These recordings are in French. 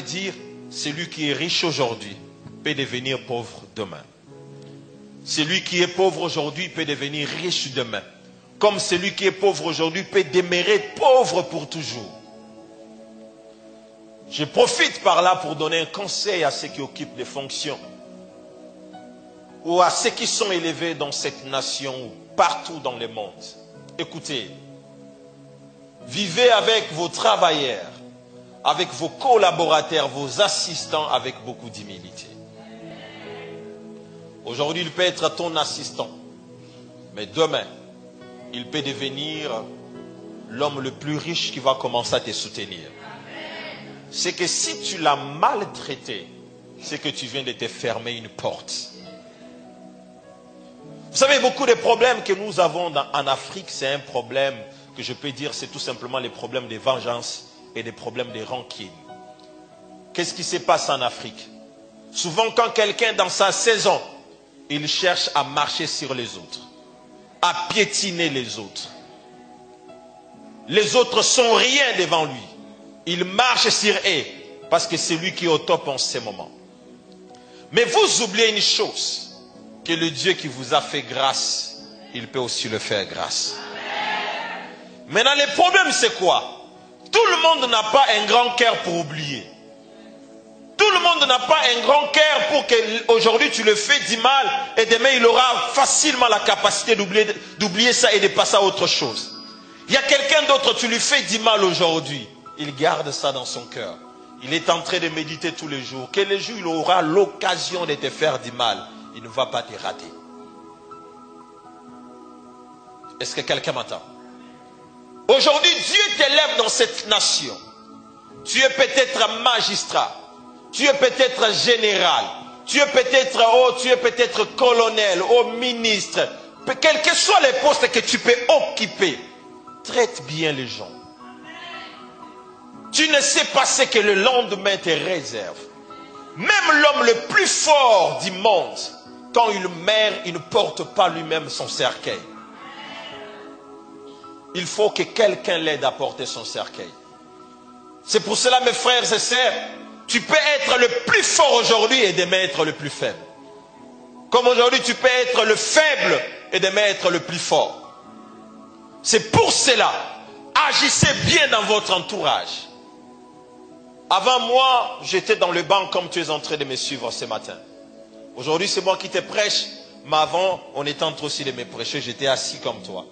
dire, celui qui est riche aujourd'hui peut devenir pauvre demain. Celui qui est pauvre aujourd'hui peut devenir riche demain. Comme celui qui est pauvre aujourd'hui peut demeurer pauvre pour toujours. Je profite par là pour donner un conseil à ceux qui occupent des fonctions ou à ceux qui sont élevés dans cette nation ou partout dans le monde. Écoutez, vivez avec vos travailleurs, avec vos collaborateurs, vos assistants avec beaucoup d'humilité. Aujourd'hui, il peut être ton assistant, mais demain, il peut devenir l'homme le plus riche qui va commencer à te soutenir. C'est que si tu l'as maltraité, c'est que tu viens de te fermer une porte. Vous savez, beaucoup de problèmes que nous avons en Afrique, c'est un problème que je peux dire, c'est tout simplement les problèmes de vengeance et des problèmes de rancune. Qu'est-ce qui se passe en Afrique? Souvent, quand quelqu'un dans sa saison, il cherche à marcher sur les autres, à piétiner les autres. Les autres sont rien devant lui. Il marche sur eux parce que c'est lui qui est au top en ce moment. Mais vous oubliez une chose, que le Dieu qui vous a fait grâce, il peut aussi le faire grâce. Maintenant, le problème c'est quoi? Tout le monde n'a pas un grand cœur pour oublier. Tout le monde n'a pas un grand cœur pour que aujourd'hui tu le fais du mal et demain il aura facilement la capacité d'oublier ça et de passer à autre chose. Il y a quelqu'un d'autre, tu lui fais du mal aujourd'hui. Il garde ça dans son cœur. Il est en train de méditer tous les jours. Que le jour il aura l'occasion de te faire du mal, il ne va pas te rater. Est-ce que quelqu'un m'entend? Aujourd'hui, Dieu t'élève dans cette nation. Tu es peut-être magistrat. Tu es peut-être général. Tu es peut-être colonel, ministre. Quels que soient les postes que tu peux occuper, traite bien les gens. Tu ne sais pas ce que le lendemain te réserve. Même l'homme le plus fort du monde, quand il meurt, il ne porte pas lui-même son cercueil. Il faut que quelqu'un l'aide à porter son cercueil. C'est pour cela, mes frères et sœurs, tu peux être le plus fort aujourd'hui et demain être le plus faible. Comme aujourd'hui, tu peux être le faible et demain être le plus fort. C'est pour cela, agissez bien dans votre entourage. Avant moi, j'étais dans le banc comme tu es en train de me suivre ce matin. Aujourd'hui, c'est moi qui te prêche. Mais avant, on était en train aussi de me prêcher. J'étais assis comme toi.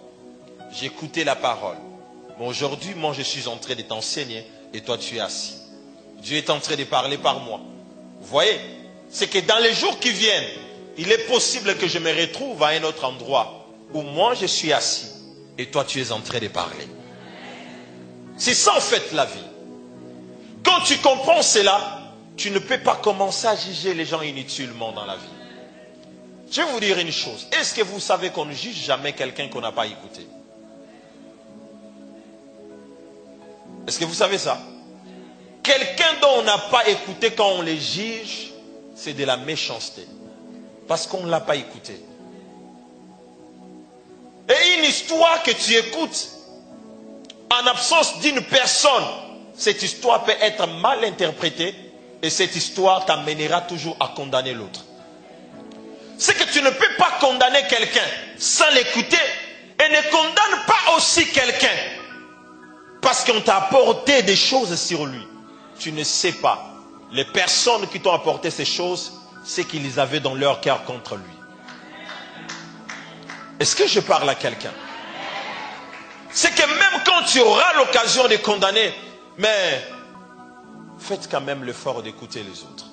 J'écoutais la parole. Mais aujourd'hui, moi, je suis en train de t'enseigner et toi, tu es assis. Dieu est en train de parler par moi. Vous voyez? C'est que dans les jours qui viennent, il est possible que je me retrouve à un autre endroit où moi, je suis assis et toi, tu es en train de parler. C'est ça, en fait, la vie. Quand tu comprends cela, tu ne peux pas commencer à juger les gens inutilement dans la vie. Je vais vous dire une chose. Est-ce que vous savez qu'on ne juge jamais quelqu'un qu'on n'a pas écouté? Est-ce que vous savez ça? Quelqu'un dont on n'a pas écouté, quand on les juge, c'est de la méchanceté. Parce qu'on ne l'a pas écouté. Et une histoire que tu écoutes, en absence d'une personne, cette histoire peut être mal interprétée et cette histoire t'amènera toujours à condamner l'autre. C'est que tu ne peux pas condamner quelqu'un sans l'écouter et ne condamne pas aussi quelqu'un parce qu'on t'a apporté des choses sur lui. Tu ne sais pas. Les personnes qui t'ont apporté ces choses, c'est qu'ils avaient dans leur cœur contre lui. Est-ce que je parle à quelqu'un? C'est que même quand tu auras l'occasion de condamner, mais faites quand même l'effort d'écouter les autres.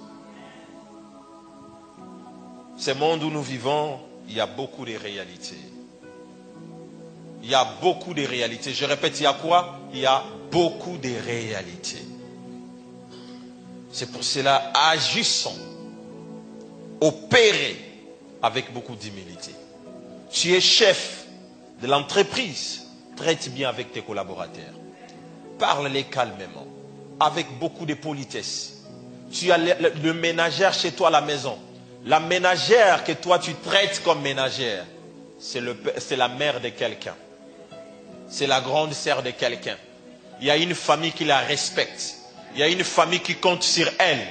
Ce monde où nous vivons, il y a beaucoup de réalités. Il y a beaucoup de réalités. Je répète, il y a quoi? Il y a beaucoup de réalités. C'est pour cela, agissons, opérez avec beaucoup d'humilité. Tu es chef de l'entreprise, traite bien avec tes collaborateurs. Parle-les calmement, avec beaucoup de politesse. Tu as le ménagère chez toi à la maison. La ménagère que toi tu traites comme ménagère, c'est la mère de quelqu'un. C'est la grande sœur de quelqu'un. Il y a une famille qui la respecte. Il y a une famille qui compte sur elle.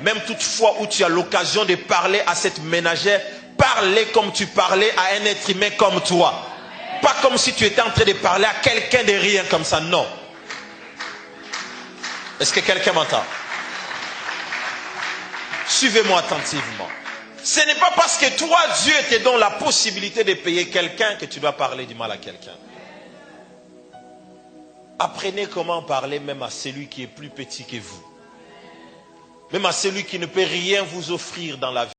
Même toutefois où tu as l'occasion de parler à cette ménagère, parlez comme tu parlais à un être humain comme toi. Pas comme si tu étais en train de parler à quelqu'un de rien comme ça, non. Est-ce que quelqu'un m'entend? Suivez-moi attentivement. Ce n'est pas parce que toi, Dieu te donne la possibilité de payer quelqu'un que tu dois parler du mal à quelqu'un. Apprenez comment parler même à celui qui est plus petit que vous. Même à celui qui ne peut rien vous offrir dans la vie.